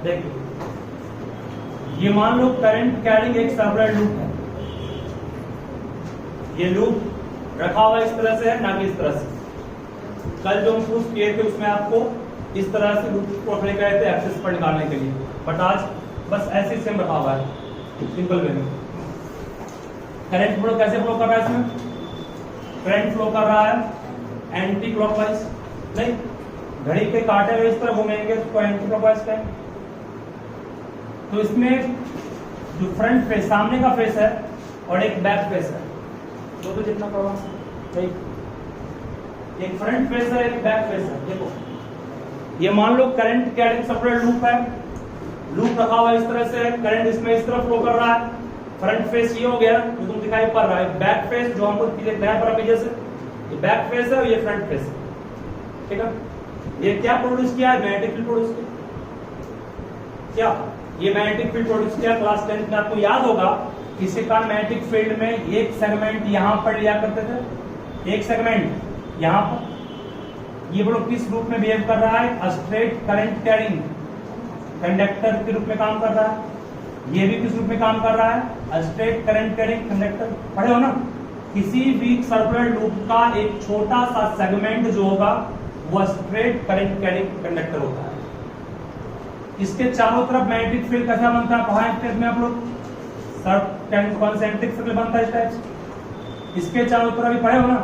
देखिए, ये मान लो करंट कैरिंग एक सर्कुलर लूप है। ये लूप रखा हुआ इस तरह से है, ना कि इस तरह से। कल जो हम प्रूफ किए थे उसमें आपको इस तरह से लूप को रखने गए थे एक्सेस पर निकालने के लिए, बट आज बस ऐसे सेम रखा हुआ है सिंपल वे में। करंट फ्लो कैसे फ्लो कर रहा है इसमें? करंट फ्लो कर रहा है एंटी क्लॉकवाइज, नहीं घड़ी के कांटे में इस तरह घूमेंगे तो एंटी क्लॉकवाइज कहेंगे। तो इसमें जो फ्रंट फेस सामने का फेस है और एक बैक फेस है, तो जितना करवा एक फ्रंट फेस है एक बैक फेस है। देखो ये मान लो करंट कैरिंग सर्कुलर लूप है, लूप रखा हुआ इस तरह से, करंट इसमें इस तरह फ्लो कर रहा है। फ्रंट फेस ये हो गया जो तुम दिखाई पड़ रहा है, बैक फेस जो हमको दिखाई पड़ रहा है जैसे ये बैक फेस है और ये फ्रंट फेस है, ठीक है। ये क्या प्रोड्यूस किया है? मैग्नेटिक फील्ड प्रोड्यूस किया। क्या ये मैग्नेटिक फील्ड प्रोड्यूस किया? क्लास 10 में आपको याद होगा किसी का मैग्नेटिक फील्ड में एक सेगमेंट यहां पर लिया करते थे, एक सेगमेंट यहां पर। ये बोलो किस रूप में बिहेव कर रहा है? स्ट्रेट करंट कैरिंग कंडक्टर के रूप में काम कर रहा है। ये भी किस रूप में काम कर रहा है? Straight current carrying conductor. पढ़े हो ना? किसी भी सर्कुलर लूप का एक छोटा सा सेगमेंट जो होगा वो स्ट्रेट करंट कैरिंग कंडक्टर होता है। इसके चारों तरफ मैग्नेटिक फील्ड कैसा बनता है? पढ़ाएं में आप लोग कॉन्सेंट्रिक सर्कल बनता है इस टाइप से। इसके चारों तरफ भी पढ़े हो ना?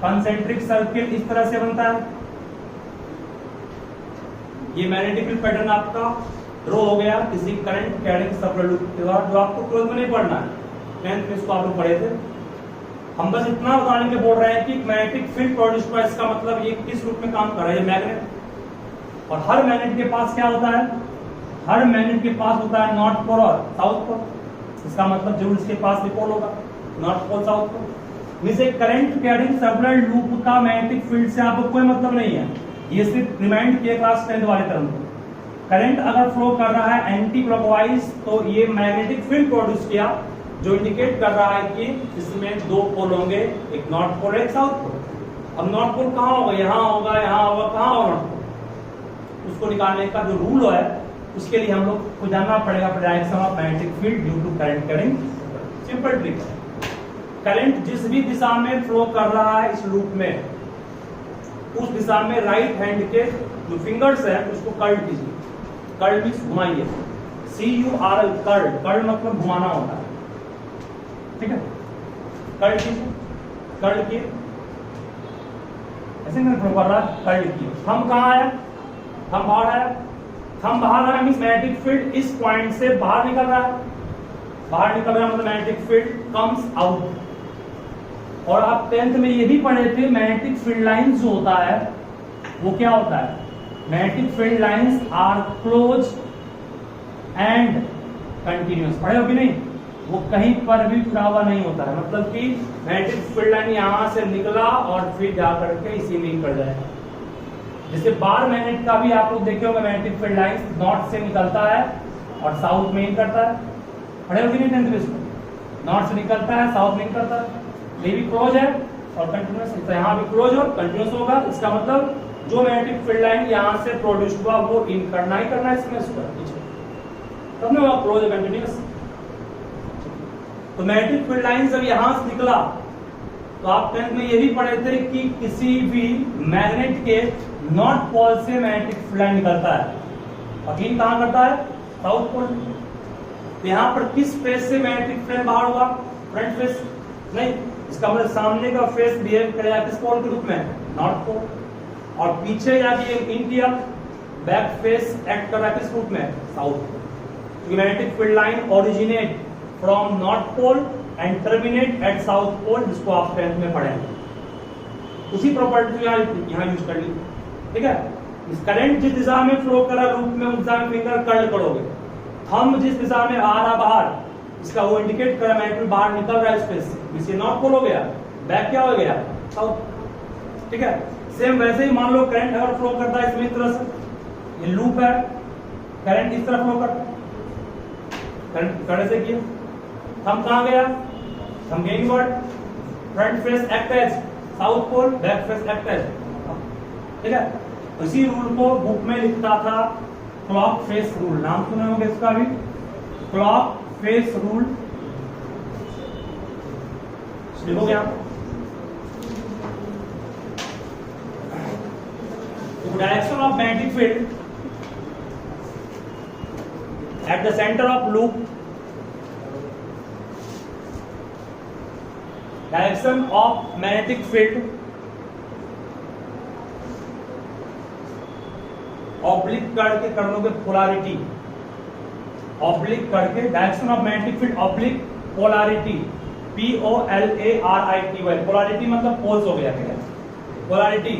कॉन्सेंट्रिक सर्किल इस तरह से बनता है। ये मैग्नेटिक फील्ड पैटर्न आपका ड्रॉ हो गया किसी करंट कैरिंग सर्कुलर लूप के द्वारा, जो आपको 12th में नहीं पढ़ना है, 10th में इसको आप लोग पढ़े थे। हम बस इतना बताने के बोल रहे हैं कि मैग्नेटिक फील्ड प्रोड्यूस हुआ, इसका मतलब ये किस रूप में काम कर रहा है? ये मैग्नेट। और हर मैग्नेट के पास क्या होता है? हर मैग्नेट के पास होता है नॉर्थ पोल और साउथ पोल। इसका मतलब जरूर इसके पास भी पोल होगा, नॉर्थ पोल साउथ पोल। इसे करंट कैरिंग सर्कुलर लूप का मैग्नेटिक फील्ड से आपको कोई मतलब नहीं है। ये सिर्फ रिमाइंड किया क्लास 10 वाले टर्म को। करंट अगर फ्लो कर रहा है एंटी क्लॉकवाइज तो ये मैग्नेटिक फील्ड प्रोड्यूस किया, जो इंडिकेट कर रहा है कि इसमें दो पोल होंगे, एक नॉर्थ पोल एक साउथ पोल। अब नॉर्थ पोल कहाँ होगा? यहाँ होगा, यहाँ होगा, कहाँ होगा नॉर्थ पोल? उसको निकालने का जो रूल है उसके लिए हम लोग को जानना पड़ेगा direction of magnetic field due to current carrying. Simple trick है। करंट जिस भी दिशा में फ्लो कर रहा है इस लूप में, उस दिशा में राइट हैंड के जो फिंगर्स है उसको कर्ल कीजिए। कर्ल मींस घुमाइए, CURL कर्ल। कर्ल मतलब घुमाना होता है, ठीक है। कर्ल कीजिए, कर्ल किए ऐसे नहीं फ्लो कर रहा है, कर्ल किए। थंब कहाँ है? थंब बाहर है। थंब बाहर है मींस मैग्नेटिक फील्ड इस पॉइंट से बाहर निकल रहा है। बाहर निकल रहा है मतलब मैग्नेटिक फील्ड कम्स आउट। और आप 10th में ये भी पढ़े थे मैग्नेटिक फील्ड लाइंस जो होता है वो क्या होता है? Magnetic field lines are close and continuous. पढ़े हो कि नहीं? वो कहीं पर भी जुड़ा हुआ नहीं होता है, मतलब कि मैग्नेटिक फील्ड लाइन यहां से निकला और फिर जा करके इसी में कर जाएगा। जैसे बार मैग्नेट का भी आप लोग देखे होंगे, मैग्नेटिक फील्ड लाइन नॉर्थ से निकलता है और साउथ में ही करता है। पढ़े हो कि नहीं 10th में इसको? नॉर्थ से निकलता है, साउथ में करता है। ये भी क्लोज है और कंटिन्यूअस, तो यहाँ भी क्लोज और कंटिन्यूअस होगा। इसका मतलब जो मैग्नेटिक फील्ड लाइन यहाँ से प्रोड्यूस हुआ वो इन करना ही करना है इसमें, तब ना होगा क्लोज कंटिन्यूअस। तो मैग्नेटिक फील्ड लाइन जब यहां से निकला तो आप 10th में ये भी पढ़े थे कि किसी भी मैग्नेट के नॉर्थ पोल से मैग्नेटिक फील्ड लाइन निकलता है और इन कहां करता है? South pole. तो यहाँ पर किस फेस से मैग्नेटिक फील्ड बाहर होगा? फ्रंट फेस नहीं, इसका मतलब सामने का फेस बिहेव करेगा किस पोल के रूप में? North pole. और पीछे जाके इन किया, बैक फेस एक्ट कर रहा है किस रूप में? South pole. Magnetic field line originate from north pole and terminate at south pole, जिसको आप 10th में पढ़ेंगे। उसी प्रॉपर्टी को यहाँ यूज कर ली, ठीक है। इस करंट जिस दिशा में फ्लो कर रहा रूप में उस दिशा में फिंगर कर्ल करोगे। थंब जिस दिशा में आ रहा बाहर, इसका वो इंडिकेट कर रहा है बाहर निकल रहा है स्पेस से, इसे नॉर्थ पोल हो गया, बैक क्या हो गया? साउथ, ठीक है। सेम वैसे ही मान लो करंट अगर फ्लो करता है इसमें इस तरह से, ये लूप है, करंट इस तरह फ्लो करता है, करंट कड़े से किया, थंब कहाँ गया? Thumb going word, front face act as south pole, back face act as, ठीक है। इसी रूल को बुक में लिखता था क्लॉक फेस रूल, नाम सुने होंगे इसका भी, क्लॉक फेस रूल। लिखोगे आप, direction of magnetic field at the centre of loop, direction of magnetic field oblique करके कर लोगे पोलैरिटी, ऑब्लिक करके direction of magnetic field oblique polarity, POLARITY, polarity मतलब पोल्स हो गया, polarity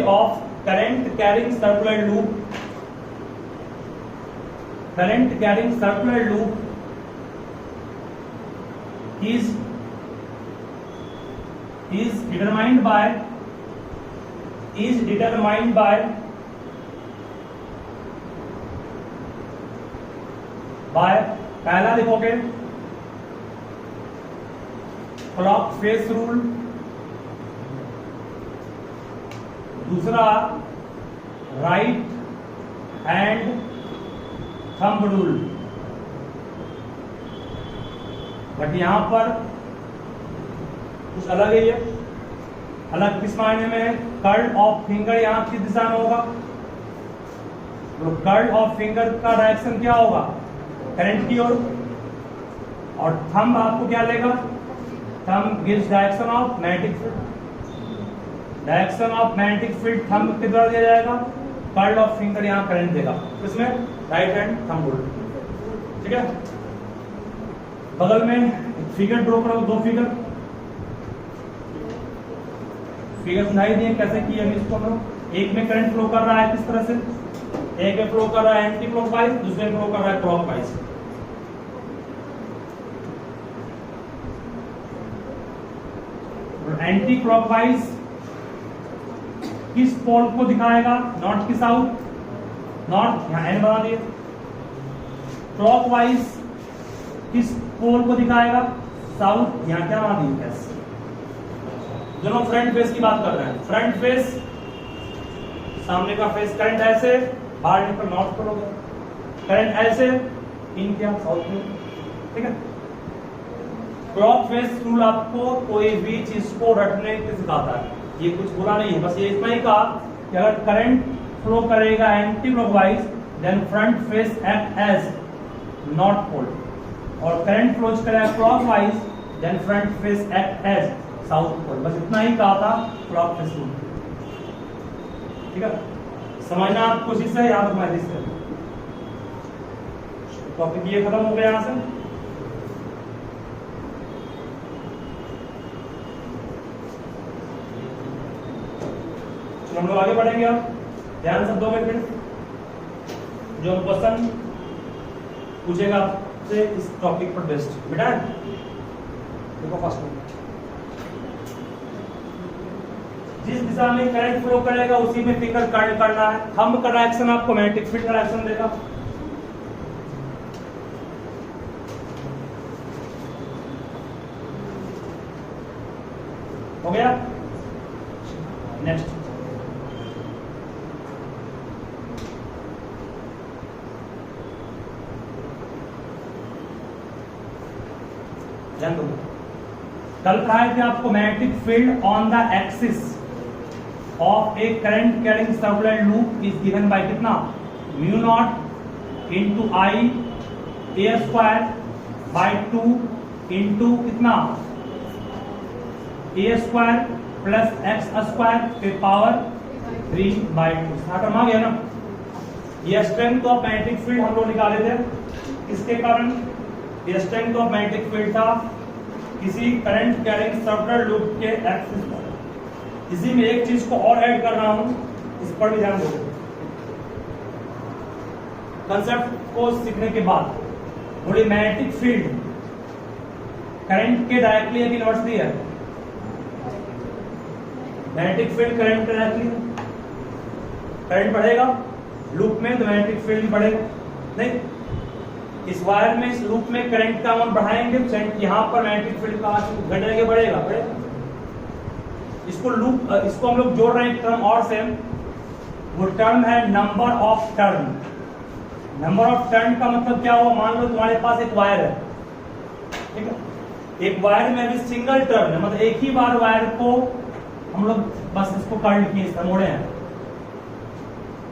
of current carrying circular loop, current carrying circular loop is determined by पहला देखोगे clock face rule, दूसरा right hand thumb rule. But यहां पर कुछ अलग है, ये अलग किस मायने में, कर्ल ऑफ फिंगर यहां किस दिशा में होगा, तो कर्ल ऑफ फिंगर का डायरेक्शन क्या होगा, करंट की ओर, और थंब आपको क्या लेगा, thumb gives direction of magnetic field, direction of magnetic field thumb के द्वारा दिया जाएगा, कर्ल ऑफ फिंगर यहां करंट देगा, इसमें राइट हैंड थंब रूल। ठीक है, बगल में फिगर ड्रॉ करो, दो फिगर सुनाई दिए कैसे किए हम इसको, एक में करंट फ्लो कर रहा है किस तरह से, एक में फ्लो कर रहा है एंटी क्लॉकवाइज, दूसरे में फ्लो कर रहा है क्लॉकवाइज। एंटी क्लॉकवाइज किस पोल को दिखाएगा, नॉर्थ की साउथ, नॉर्थ यहां एन बना दिए, क्लॉकवाइज किस पोल को दिखाएगा, साउथ, यहां क्या बना दिए, एस। दोनों फ्रंट फेस की बात कर रहे हैं, फ्रंट फेस सामने का फेस करंट ऐसे बाहर निकल नॉर्थ पर होगा, करंट ऐसे इन क्या साउथ में। ठीक है, क्लॉक फेस रूल आपको कोई भी चीज को रटने के सिखाता है, ये कुछ बुरा नहीं है, बस ये इतना ही कहा कि अगर करंट फ्लो करेगा anti clockwise then front face act as north pole, और करंट फ्लो करेगा clockwise then front face act as south pole, बस इतना ही कहा था क्लॉक फेस रूल। ठीक है, समझना आप कोशिश है, याद रखना है। टॉपिक ये खत्म हो गया यहां से। हम लोग आगे बढ़ेंगे, अब ध्यान से 2 मिनट, जो क्वेश्चन पूछेगा आपसे इस टॉपिक पर बेस्ड, बेटा देखो फर्स्ट में जिस दिशा में करंट फ्लो करेगा उसी में फिंगर कर्ल करना है, थंब का डायरेक्शन आपको मैग्नेटिक फील्ड का डायरेक्शन देगा। हो गया, नेक्स्ट ध्यान दो, कल कहा है कि आपको magnetic field on the axis of a current carrying circular loop is given by कितना, mu not into I a square by 2 into कितना a square plus x square पे पावर 3/2। आ गया ना, ये स्ट्रेंथ ऑफ मैग्नेटिक फील्ड हम लोग निकाले थे, इसके कारण ये स्ट्रेंथ ऑफ मैग्नेटिक फील्ड था किसी करंट कैरिंग सर्कुलर लूप के एक्सिस पर। इसी में एक चीज को और ऐड कर रहा हूं, इस पर भी ध्यान दो। कंसेप्ट को सीखने के बाद थोड़ी मैग्नेटिक फील्ड करंट के डायरेक्टली है कि इनवर्सली है, magnetic field current directly, current बढ़ेगा लूप में तो मैग्नेटिक फील्ड भी बढ़ेगा, नहीं इस वायर में इस लूप में करंट का अमाउंट बढ़ाएंगे, यहां पर मैग्नेटिक फील्ड का घटेगा बढ़ेगा। इसको लूप, इसको हम लोग जोड़ रहे हैं एक टर्म और से, वो टर्म है number of turn. Number of turn का मतलब क्या हुआ, मान लो तुम्हारे पास एक वायर है, ठीक है, एक वायर में भी सिंगल टर्न है, मतलब एक ही बार वायर को हम लोग बस इसको कर्ल किए, इसका मोड़े हैं,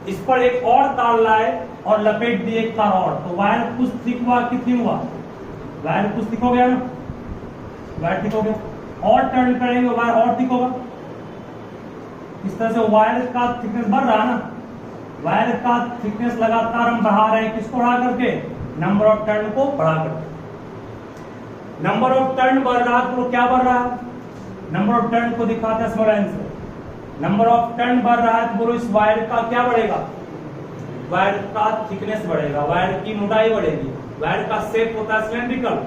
इस पर एक और तार लाए और लपेट दिए एक तार और, तो वायर कुछ थिक हुआ कि थिन हुआ, वायर कुछ थिक हो गया ना, वायर थिक हो गया, और टर्न करेंगे वायर और थिक होगा। इस तरह से वायर का थिकनेस बढ़ रहा है ना, वायर का थिकनेस लगातार हम बढ़ा रहे हैं, किसको बढ़ा करके, नंबर ऑफ टर्न को बढ़ा करके। नंबर ऑफ टर्न बढ़ रहा है तो क्या बढ़ रहा है, नंबर ऑफ टर्न को दिखाते हैं स्मॉल एन से। नंबर ऑफ टर्न बढ़ रहा है तो बोलो इस वायर का क्या बढ़ेगा, वायर का थिकनेस बढ़ेगा, वायर की मोटाई बढ़ेगी, वायर का शेप होता है सिलेंड्रिकल,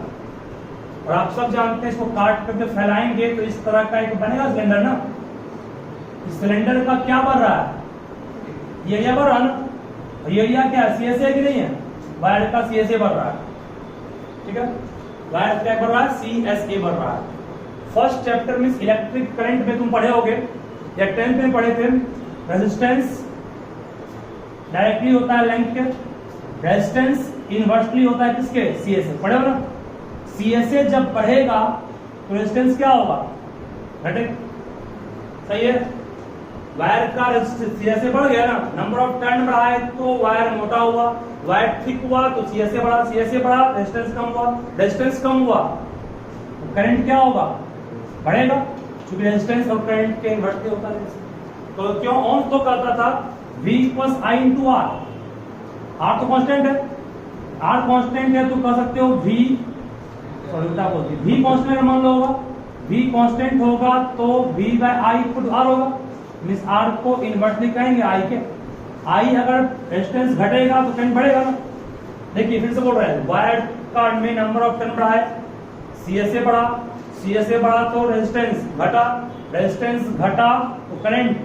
और आप सब जानते हैं इसको काट करके फैलाएंगे तो इस तरह का एक बनेगा सिलेंडर ना। इस सिलेंडर का क्या बढ़ रहा है, ये एरिया बढ़ रहा है ना, ये एरिया क्या है, सीएसए की नहीं है, वायर का सीएसए बढ़ रहा है, ठीक है, वायर क्या बढ़ रहा है, सीएसए बढ़ रहा है। फर्स्ट चैप्टर में इलेक्ट्रिक करंट में तुम पढ़े होगे या 10th में पढ़े थे, रेजिस्टेंस डायरेक्टली होता है लेंथ के, रेजिस्टेंस इनवर्सली होता है किसके, सीएसए, पढ़े हो ना। सीएसए जब बढ़ेगा तो रेजिस्टेंस क्या होगा, घटेगा, सही है। वायर का सीएसए बढ़ गया ना, नंबर ऑफ टर्न बढ़ा है तो वायर मोटा हुआ, वायर थिक हुआ तो सीएसए बढ़ा, सीएसए बढ़ा रेजिस्टेंस कम हुआ, रेजिस्टेंस कम हुआ तो करंट क्या होगा, बढ़ेगा, क्योंकि रेजिस्टेंस और करंट के इन्वर्सली होता है। तो क्यों ओम्स तो कहता था V = I × R, R तो कांस्टेंट है, R कांस्टेंट है तो कह सकते हो V, सॉरी उल्टा बोलते हैं, V कांस्टेंट मान लो होगा, V कांस्टेंट होगा तो V/I = R होगा, मींस R को इनवर्सली कहेंगे I के। I अगर रेजिस्टेंस घटेगा तो करंट बढ़ेगा ना। देखिए फिर से बोल रहे हैं, वायर का में नंबर ऑफ टर्न बढ़ा है, सीएसए बढ़ा, सीएसए बढ़ा तो रेजिस्टेंस घटा, रेजिस्टेंस घटा तो करंट,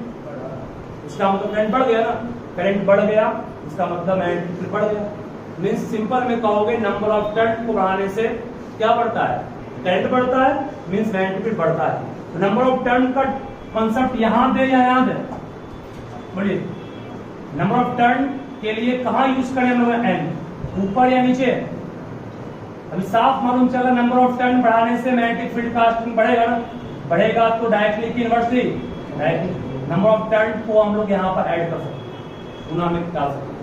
इसका मतलब करंट बढ़ गया ना, करंट बढ़ गया इसका मतलब मैग्नेटिक फील्ड बढ़ गया। मींस सिंपल में कहोगे नंबर ऑफ टर्न को बढ़ाने से क्या बढ़ता है, करंट बढ़ता है, मींस मैग्नेटिक फील्ड बढ़ता है। तो नंबर ऑफ टर्न का कॉन्सेप्ट यहां दे या यहां दे, बोलिए नंबर ऑफ टर्न के लिए कहां यूज करें हम लोग, एन, ऊपर या नीचे। अभी साफ मालूम चला नंबर ऑफ टर्न बढ़ाने से मैग्नेटिक फील्ड का स्ट्रेंथ बढ़ेगा ना, बढ़ेगा तो डायरेक्टली की inversely directly. Number of turn को हम लोग यहाँ पर ऐड कर सकते हैं, गुना में डाल सकते हैं,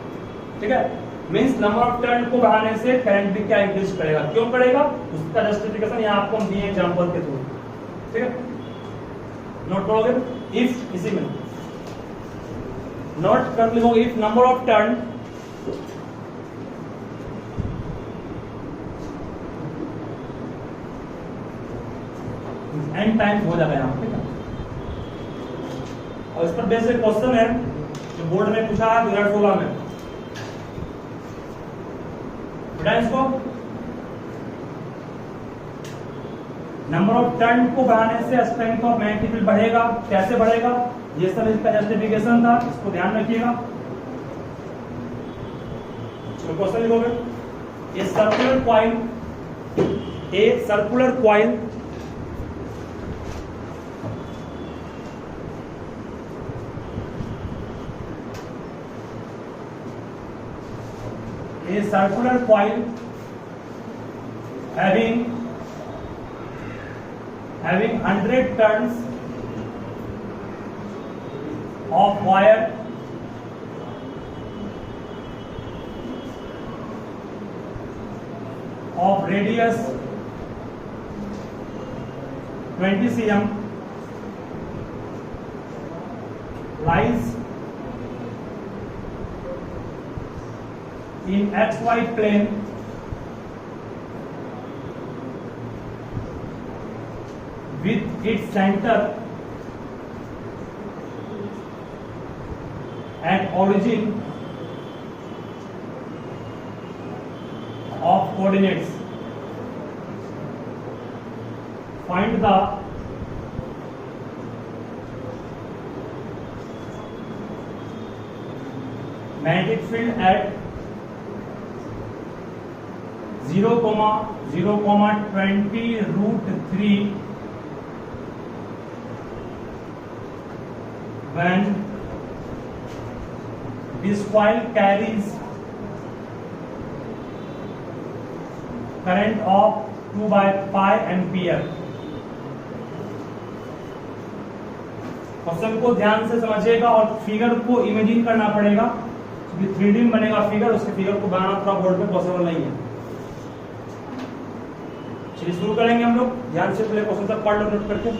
ठीक है। मींस नंबर ऑफ टर्न को बढ़ाने से करंट भी क्या इंक्रीज करेगा, क्यों करेगा उसका जस्टिफिकेशन यहाँ आपको हम दिए एग्जांपल के थ्रू, ठीक है। नोट करोगे, इफ इसी में नोट कर लो, if number of turn n times हो जाएगा यहाँ, ठीक है। और इस पर बेसिक क्वेश्चन है जो बोर्ड में पूछा है 2016 में, बेटा इसको नंबर ऑफ टर्न को बढ़ाने से स्ट्रेंथ ऑफ मैग्नेटिक फील्ड बढ़ेगा, कैसे बढ़ेगा, ये सब इसका जस्टिफिकेशन था, इसको ध्यान रखिएगा। क्वेश्चन लिखोगे, a circular coil a circular coil having 100 turns of wire of radius 20 cm lies in XY plane with its center and origin of coordinates. Find the magnetic field at 0,0,20√3 when this coil carries current of 2/π ampere. Question को ध्यान से समझिएगा और figure को imagine करना पड़ेगा, क्योंकि 3D में बनेगा फिगर, उसके फिगर को बनाना थोड़ा बोर्ड पे पॉसिबल नहीं है। चलिए शुरू करेंगे हम लोग, ध्यान से पहले क्वेश्चन तक पढ़ लो नोट करके।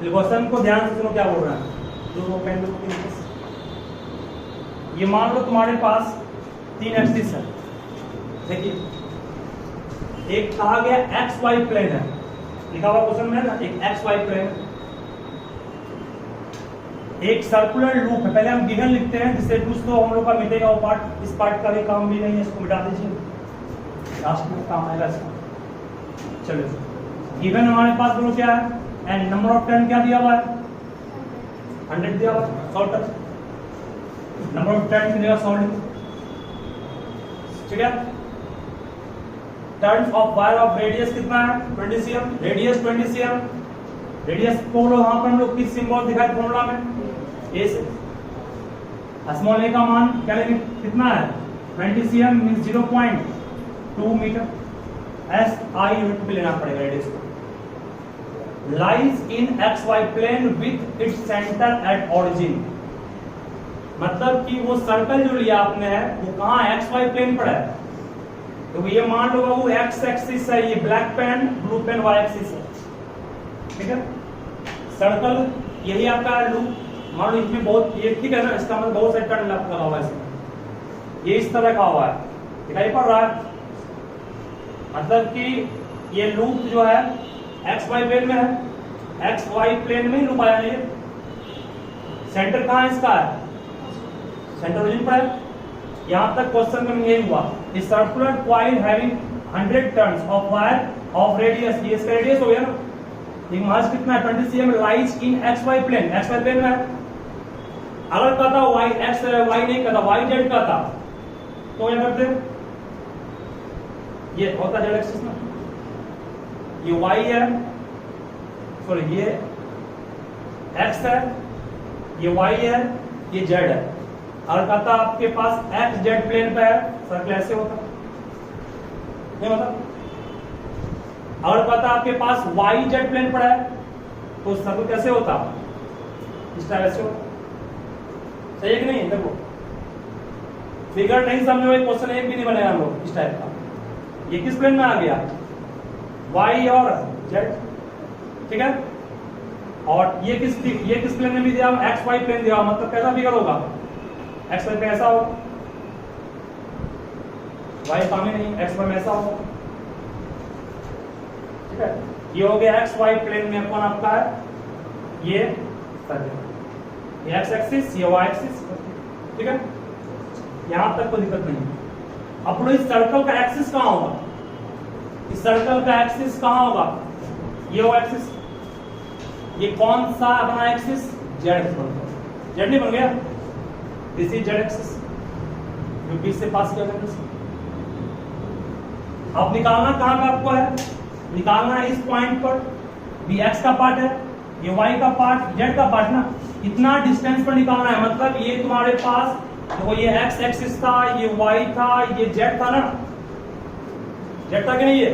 क्वेश्चन को ध्यान से सुनो क्या बोल रहा है। ये मान लो तुम्हारे पास 3 एक्सिस है, देखिए एक कहा गया एक्स वाई प्लेन है, लिखा हुआ क्वेश्चन में है ना, एक एक्स वाई प्लेन, एक सर्कुलर लूप है। पहले हम गिवन लिखते हैं, जिससे कुछ तो हम लोग का मिटेगा वो पार्ट, इस पार्ट का भी काम भी नहीं है, इसको मिटा दीजिए, लास्ट में काम आएगा इसका। चलो गिवन हमारे पास दोनों क्या है, एंड नंबर ऑफ टर्न क्या दिया हुआ है, 100 दिया हुआ है, 100 टर्न, नंबर ऑफ टर्न की जगह 100 लिखो, ठीक है। Turns of wire of radius कितना है, 20 cm, रेडियस 20 cm, रेडियस को वहां पर हम लोग किस सिंबल दिखाए फॉर्मूला में, ए से। स्मॉल ए का मान क्या लेंगे, कितना है 20 cm means 0.2 metre, S I unit में लेना पड़ेगा रेडियस को। Lies in x y plane with its centre at origin, मतलब कि वो सर्कल जो लिया आपने है वो कहाँ एक्स वाई प्लेन पर है, तो ये मान लो वो एक्स एक्सिस है, ये black pen blue pen y axis है, ठीक है। सर्कल यही आपका लूप, मान लो इसमें बहुत ये ठीक है ना, इसका मतलब बहुत सारे टर्न लगा हुआ है इसमें, ये इस तरह का हुआ है, दिखाई पड़ रहा है, मतलब कि ये लूप जो है एक्स वाई प्लेन में है, एक्स वाई प्लेन में ही लूप आया, ये सेंटर कहाँ है इसका है, सेंटर ओरिजिन पर है। यहां तक क्वेश्चन में यही हुआ, इस circular coil having 100 turns of wire of radius, ये इसका रेडियस हो गया ना, ये मास कितना है 20 cm, lies in x y plane, x y plane में है। अगर कहता वाई एक्स वाई नहीं कहता वाई जेड कहता तो क्या करते, ये होता जेड एक्सिस ना, ये वाई है, सॉरी ये एक्स है, ये वाई है, ये जेड है। अगर कहता आपके पास एक्स जेड प्लेन पे है, सर्कल ऐसे होता नहीं होता। अगर कहता आपके पास वाई जेड प्लेन पर है तो सर्कल कैसे होता, इस टाइप से होता, सही है कि नहीं। देखो फिगर नहीं समझ में क्वेश्चन एक भी नहीं बनेगा हम लोग इस टाइप का। ये किस प्लेन में आ गया, वाई और जेड, ठीक है। और ये किस प्लेन में भी दिया, एक्स वाई प्लेन दिया, मतलब कैसा फिगर होगा, एक्स वाई पे ऐसा हो, वाई सामने नहीं, एक्स वाई में ऐसा हो, ठीक है। ये हो गया एक्स वाई प्लेन में कौन आपका है, ये एक्स एक्सिस, ये वाई एक्सिस, ठीक है। यहां तक कोई दिक्कत नहीं। अब इस सर्कल का एक्सिस कहां होगा, इस सर्कल का एक्सिस कहां होगा, ये वो एक्सिस, ये कौन सा अपना एक्सिस, जेड एक्सिस, जेड नहीं बन गया, दिस इज जेड एक्सिस जो बीच से पास किया गया। अब निकालना कहां का आपको है, निकालना है इस पॉइंट पर, भी एक्स का पार्ट है, ये वाई का पार्ट, जेड का पार्ट ना, इतना डिस्टेंस पर निकालना है। मतलब ये तुम्हारे पास देखो, ये एक्स एक्सिस था, ये वाई था, ये जेड था ना, जेड था कि नहीं, ये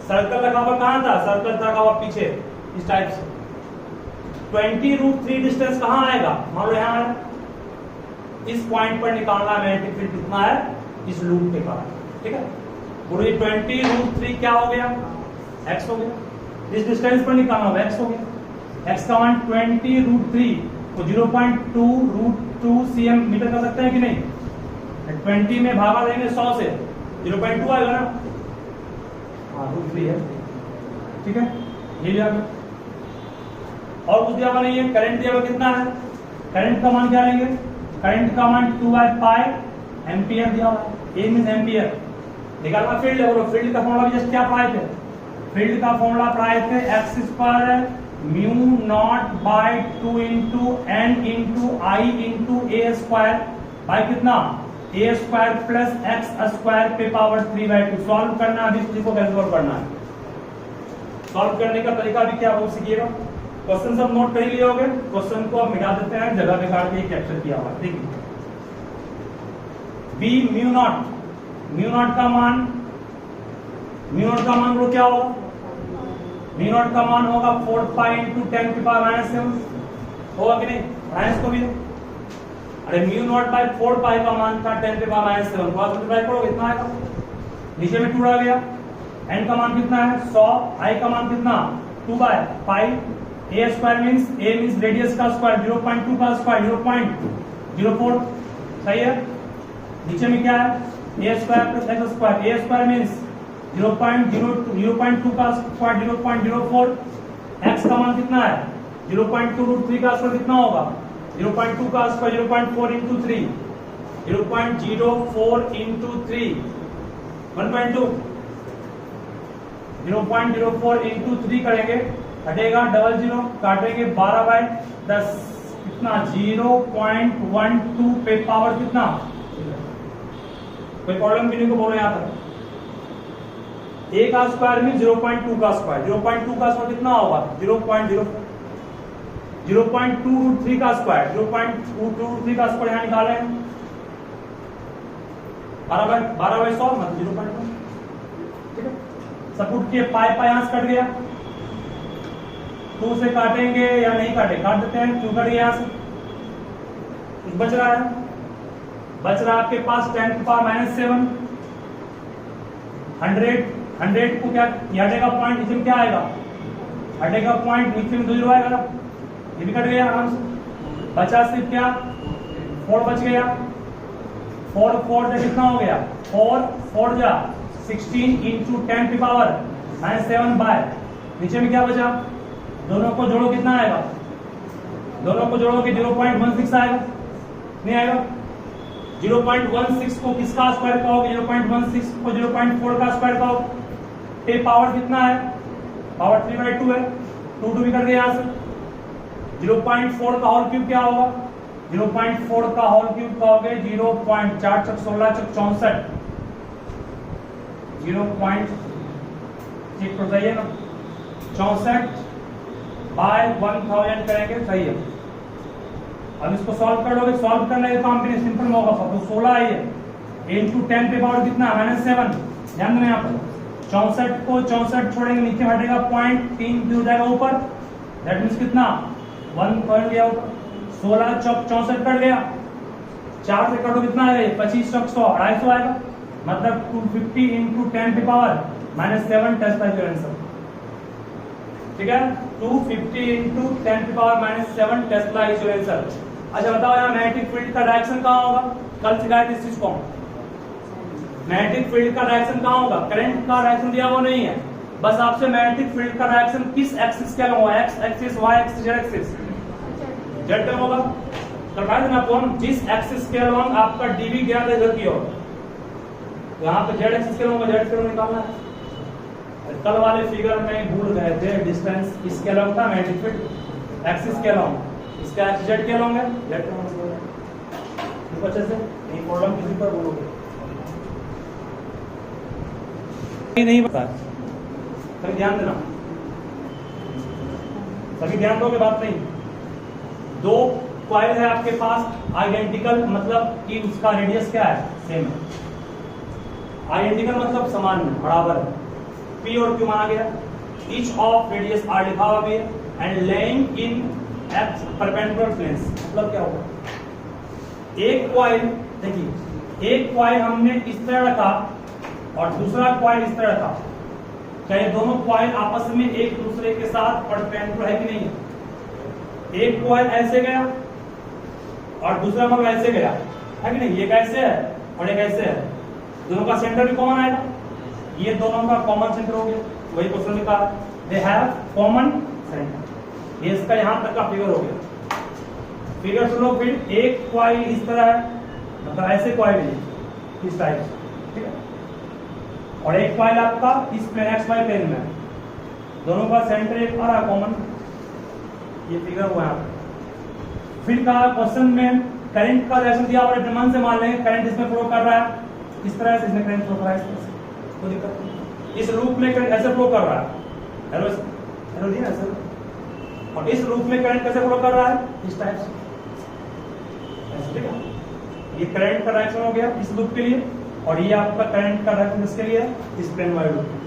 सर्कल लगा हुआ कहां था, सर्कल लगा हुआ पीछे इस टाइप से। 20√3 डिस्टेंस कहां आएगा, मान लो यहां है, इस पॉइंट पर निकालना मैग्नेटिक फील्ड कितना है इस लूप के कारण, ठीक है। पूरी 20√3 क्या हो गया, एक्स हो गया, इस डिस्टेंस पर निकालना होगा, एक्स हो गया, एक्स का मान 20√3 तो 0.2√2 cm मीटर कर सकते हैं कि नहीं, 20 में भागा देंगे 100 से 0.2 आएगा ना, हाँ √3 है, ठीक है, ये लिया गया। और कुछ दिया हुआ नहीं है, करंट दिया हुआ कितना है, करंट का मान क्या लेंगे, करंट का मान 2/π एम्पियर दिया हुआ है, ए मींस एम्पियर। निकालना फील्ड है, और फील्ड का फॉर्मूला भी जस्ट क्या पढ़ाए थे, फील्ड का फॉर्मूला पढ़ाए थे एक्सिस पर μ0/2 into n into I into a square by कितना, a square plus x square पे पावर 3/2। सॉल्व करना, अभी इसको कैसे सॉल्व करना है, सॉल्व करने का तरीका भी क्या वो सीखिएगा। क्वेश्चन सब नोट कर लिए होगे, क्वेश्चन को अब मिटा देते हैं, जगह पे काट के कैप्चर किया हुआ। देखिए v म्यू नॉट का मान वो क्या होगा, म्यू नॉट का मान होगा 4 पाई इंटू 10 की पावर -7 होगा कि नहीं, माइनस को भी दो। अरे म्यू नॉट बाय 4 पाई का मान था 10 की पावर -7, को मल्टीप्लाई करोगे इतना आएगा, नीचे में 2 रह गया। n का मान कितना है 100, i का मान कितना 2 by pi, a square means radius का स्क्वायर 0.2 का स्क्वायर 0.04, सही है। नीचे में क्या है a square plus x square, a square means 0.2 का स्क्वायर 0.04, x का मान कितना है 0.2 रूट 3 का स्क्वायर कितना होगा 0.2 का स्क्वायर 0.4 इंटू 3, 0.04 इंटू 3 1.2, 0.04 इंटू 3 करेंगे, हटेगा 00, काटेंगे 12/10 कितना 0.12 पे पावर कितना, कोई प्रॉब्लम भी नहीं को बोलो यहाँ पर। a का स्क्वायर में 0.2 का स्क्वायर, 0.2 का स्क्वायर कितना होगा 0.2 रूट 3 का स्क्वायर, 0.2 रूट 3 का स्क्वायर यहाँ निकाले 12/100 मतलब 0.1, ठीक है। सपोर्ट किए पाई यहाँ से कट गया, 2 से काटेंगे या नहीं काटे, काट देते हैं, क्यों कट गया यहाँ से, बच रहा है आपके पास 10 की पावर -7, 100 को क्या हटेगा पॉइंट, नीचे में क्या आएगा हटेगा पॉइंट, नीचे में 0 आएगा, ये भी कट गया आराम से, बचा सिर्फ क्या 4 बच गया, 4 जा कितना हो गया 4 जा 16 इंटू 10 की पावर -7 बाय, नीचे में क्या बचा, दोनों को जोड़ो कितना आएगा, दोनों को जोड़ोगे 0.16 आएगा, नहीं आएगा। 0.16 को किसका स्क्वायर कहोगे, 0.16 को 0.4 का स्क्वायर कहोगे, पे पावर कितना है, पावर 3/2 है, 2 भी कर दिया यहाँ से। 0.4 का होल क्यूब क्या होगा, 0.4 का होल क्यूब कहोगे 0.4 × 16 × 64, 0.6 तो सही है ना, 64/1000 करेंगे, सही है। अब इसको सॉल्व कर लोगे, सॉल्व करने का काम भी सिंपल होगा, तो 16 है इंटू 10 पे पावर कितना -7, ध्यान देना यहाँ पर 64 को 64 छोड़ेंगे, नीचे हटेगा पॉइंट 3 हो जाएगा ऊपर, दैट मींस कितना 1 पॉइंट गया ऊपर, 16 चौक 64 कट गया, 4 से कटो कितना आएगा 25 चौक 100 250 आएगा, मतलब 250 इंटू 10 पे पावर -7 टेस्ट का आंसर, ठीक है। 250 इंटू 10 की power -7 Tesla is your answer. अच्छा बताओ यहाँ मैग्नेटिक फील्ड का डायरेक्शन कहाँ होगा, कल सिखाया इस चीज को, मैग्नेटिक फील्ड का डायरेक्शन कहाँ होगा, करंट का डायरेक्शन दिया वो नहीं है, बस आपसे मैग्नेटिक फील्ड का डायरेक्शन किस एक्सिस के अलॉन्ग होगा, x axis, y axis, z axis, z पे होगा, करवा देना कौन, जिस एक्सिस के अलॉन्ग आपका डीवी गया था इधर की ओर, यहाँ पे जेड एक्सिस के अलॉन्ग जेड के अलॉन्ग निकालना है। कल वाले फिगर में भूल गए थे, डिस्टेंस इसके अलॉन्ग था मैग्नेटिक फील्ड, एक्सिस के अलॉन्ग, इसका एक्सिस जेड के अलॉन्ग है, जेड के अलॉन्ग अच्छे से नहीं, प्रॉब्लम किसी पर बोलोगे नहीं पता, सभी ध्यान देना, सभी ध्यान दोगे बात नहीं। 2 कॉइल है आपके पास आइडेंटिकल, मतलब कि उसका रेडियस क्या है सेम है, आइडेंटिकल मतलब समान है, बराबर है, P और Q माना गया, each of radius R लिखा हुआ भी है, and laying in x perpendicular planes, मतलब क्या होगा, एक कॉइल देखिए, एक कॉइल हमने इस तरह रखा और दूसरा कॉइल इस तरह रखा, क्या ये दोनों कॉइल आपस में एक दूसरे के साथ परपेंडिकुलर है कि नहीं है, एक कॉइल ऐसे गया और दूसरा कॉइल ऐसे गया है कि नहीं, ये कैसे है और ये कैसे है, दोनों का सेंटर भी कॉमन आएगा, ये दोनों का कॉमन सेंटर हो गया, वही क्वेश्चन लिखा है, दे हैव कॉमन सेंटर, ये इसका यहां तक का फिगर हो गया। फिगर सुनो, फिर एक कॉइल इस तरह है, मतलब ऐसे कॉइल है इस टाइप, ठीक है, और एक कॉइल आपका इस प्लेन एक्स वाई प्लेन में, दोनों का सेंटर एक आ रहा कॉमन, ये फिगर हुआ है। फिर कहा क्वेश्चन में करंट का डायरेक्शन दिया और मन से मान लेंगे करंट इसमें फ्लो कर रहा है, इस तरह से इसमें करंट फ्लो कर रहा है, इस तरह से कोई दिक्कत नहीं, इस लूप में करंट ऐसे फ्लो कर रहा है, हेलो हेलो जी ना सर, और इस लूप में करंट कैसे फ्लो कर रहा है, इस टाइप से, ऐसे, ठीक है। ये करंट का डायरेक्शन हो गया इस लूप के लिए, और ये आपका करंट का डायरेक्शन किसके लिए है, इस प्लेन वाले लूप के लिए।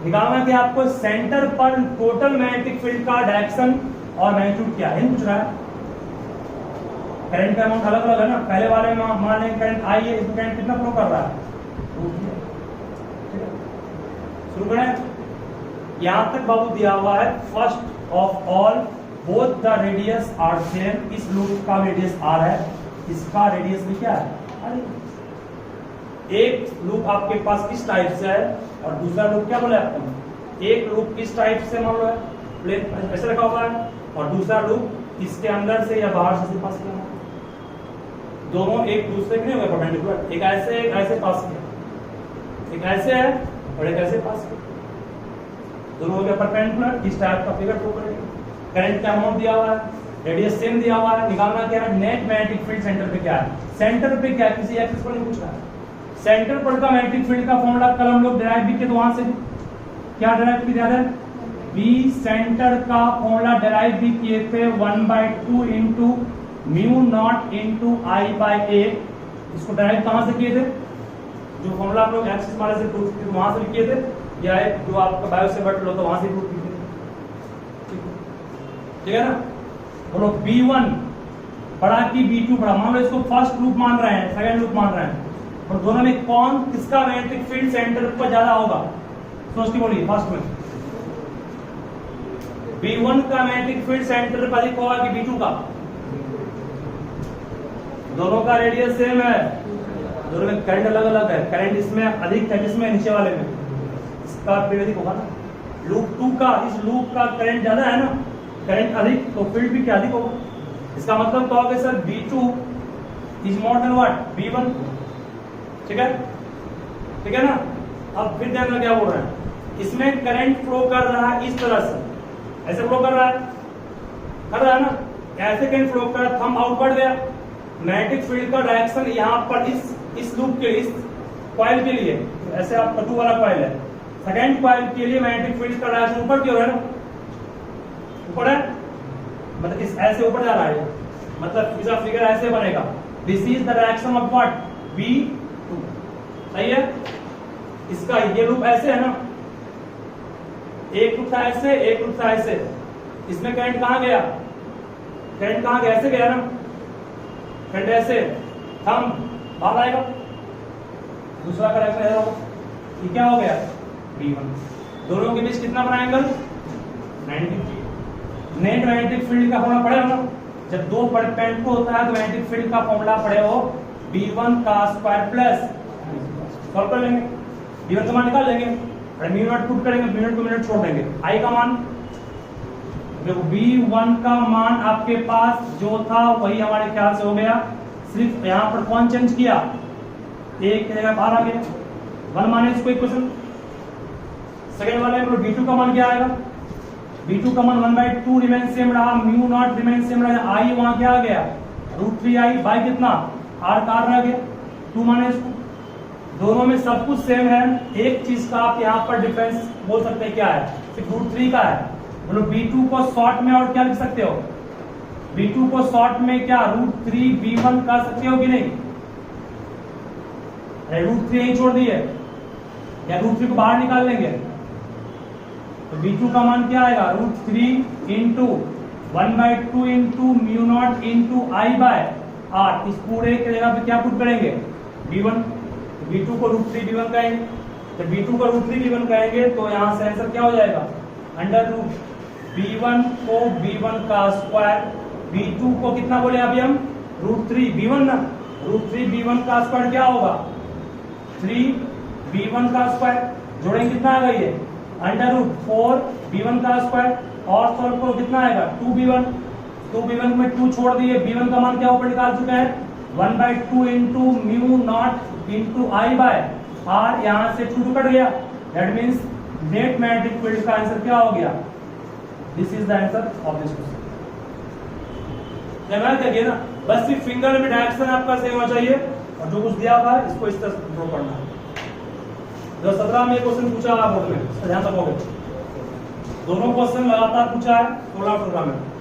निकालना कि आपको सेंटर पर टोटल मैग्नेटिक फील्ड का डायरेक्शन और मैग्नीट्यूड क्या है, पूछ रहा है। करंट का अमाउंट अलग अलग है ना, पहले वाले में मान लें करंट आई है, इसमें करंट कितना फ्लो कर रहा है, ठीक है। शुरू करें, यहां तक बाबू दिया हुआ है, first of all both the radius are same, इस लूप का रेडियस आर है, इसका रेडियस भी क्या है, एक लूप आपके पास किस टाइप से है और दूसरा लूप क्या बोला आपको, एक लूप किस टाइप से मान लो है, प्लेन ऐसे रखा हुआ है, और दूसरा लूप इसके अंदर से या बाहर से पास किया, दोनों एक दूसरे के नहीं हुए परपेंडिकुलर, एक ऐसे पास किया, एक ऐसे है और एक ऐसे पास किया, दोनों हो गया परपेंडिकुलर, इस टाइप का फिगर ड्रॉ करेंगे। करंट का अमाउंट दिया हुआ है, रेडियस सेम दिया हुआ है, निकालना क्या है, नेट मैग्नेटिक फील्ड सेंटर पे क्या है, सेंटर पे क्या है, किसी एक्सिस पर नहीं पूछ रहा है। सेंटर पर का मैग्नेटिक फील्ड का फॉर्मूला कल हम लोग डिराइव भी किए, तो वहां से क्या डिराइव किया था, बी सेंटर का फॉर्मूला डिराइव भी किए थे 1/2 into mu not into I by a. इसको डिराइव कहां से किए थे, जो फॉर्मूला आप लोग एक्सिस वाले से प्रूफ किए वहां से भी किए थे, या जो आपका बायो से बट लो तो वहां से प्रूफ किए थे, ठीक है ना। बोलो B1 बड़ा की B2 बड़ा, मान लो इसको फर्स्ट लूप मान रहे हैं, सेकंड लूप मान रहे हैं, और दोनों में कौन किसका मैग्नेटिक फील्ड सेंटर पर ज्यादा होगा, सोच के बोलिए। फर्स्ट में B1 का मैग्नेटिक फील्ड सेंटर पर अधिक होगा कि B2 का, दोनों का रेडियस सेम है, दोनों में करंट अलग अलग है, करंट इसमें अधिक है, किसमें, नीचे वाले में, इसका फील्ड अधिक होगा ना। लूप 2 का, इस लूप का करंट ज्यादा है ना, करंट अधिक, तो फील्ड भी क्या अधिक होगा। इसका मतलब तो होगा sir B2 is more than what, B1, ठीक है, ठीक है ना। अब फिर ध्यान क्या बोल रहे हैं, इसमें करंट फ्लो कर रहा है इस तरह से, ऐसे फ्लो कर रहा है ना, ऐसे करंट फ्लो कर रहा है, थंब आउट बढ़ गया, मैग्नेटिक फील्ड का डायरेक्शन यहाँ पर इस लूप के लिए, इस कॉइल के लिए, ऐसे आप टू वाला कॉइल है, सेकेंड कॉइल के लिए मैग्नेटिक फील्ड का डायरेक्शन ऊपर की ओर है ना, ऊपर है, मतलब इस ऐसे ऊपर जा रहा है, मतलब इसका फिगर ऐसे बनेगा, this is the direction of what, B2, सही है। इसका ये लूप ऐसे है ना, एक लूप था ऐसे, एक लूप था ऐसे, इसमें करंट कहां गया, करंट कहां गया, ऐसे गया ना, करंट ऐसे, थंब बाहर आएगा, दूसरा का डायरेक्शन ऐसा होगा, ये क्या हो गया, B1, दोनों के बीच कितना बना angle, 90 degree. Net magnetic field का फॉर्मूला पढ़े हो ना, जब दो परपेंडिकुलर होता है तो मैग्नेटिक फील्ड का फॉर्मूला पढ़े हो, B1 का स्क्वायर प्लस, सॉल्व कर लेंगे, B1 का मान निकाल लेंगे, और म्यू नॉट पुट करेंगे, मिनट को मिनट छोड़ देंगे, आई का मान, देखो B1 का मान आपके पास जो था वही हमारे ख्याल से हो गया, सिर्फ यहाँ पर कौन चेंज किया, एक की जगह बाहर आ गया, 1 माने इसको इक्वेशन। सेकंड वाले में B2 का मान क्या आएगा, B2 का मान 1/2 रिमेन सेम रहा, म्यू नॉट रिमेन सेम रहा, आई वहां क्या आ गया, √3i बाई कितना, r का r रह गया, 2 माने इसको, दोनों में सब कुछ सेम है, एक चीज का आप यहाँ पर डिफरेंस बोल सकते हैं क्या है, सिर्फ √3 का है। बोलो B2 को शॉर्ट में और क्या लिख सकते हो, B2 को शॉर्ट में क्या √3 B1 कर सकते हो कि नहीं, √3 यही छोड़ दिए, या √3 को बाहर निकाल लेंगे, तो B2 का मान क्या आएगा, √3 into 1/2 into mu not into I by r, इस पूरे की जगह पे क्या पुट करेंगे, B1, B2 को √3 B1 कहेंगे, जब B2 को √3 B1 कहेंगे तो यहाँ से आंसर क्या हो जाएगा, अंडर रूट B1 को B1 का स्क्वायर, B2 को कितना बोले अभी हम, √3 B1 ना, √3 B1 का स्क्वायर क्या होगा, 3 B1 का स्क्वायर, जोड़ेंगे कितना आएगा ये, अंडर रूट 4 B1 का स्क्वायर, और सॉल्व करो कितना आएगा, 2B1 में 2 छोड़ दिए, B1 का मान क्या ऊपर निकाल चुके हैं, 1/2 into mu not into I by r, यहाँ से 2 कट गया, that means net magnetic field का आंसर क्या हो गया, this is the answer of this question. देखिए ना, बस सिर्फ फिंगर में डायरेक्शन आपका सेम होना चाहिए, और जो कुछ दिया हुआ है इसको इस तरह ड्रॉ करना है। 2017 में क्वेश्चन पूछा बोर्ड में, ध्यान रखोगे। दोनों क्वेश्चन लगातार पूछा है 16 अक्टूबर में।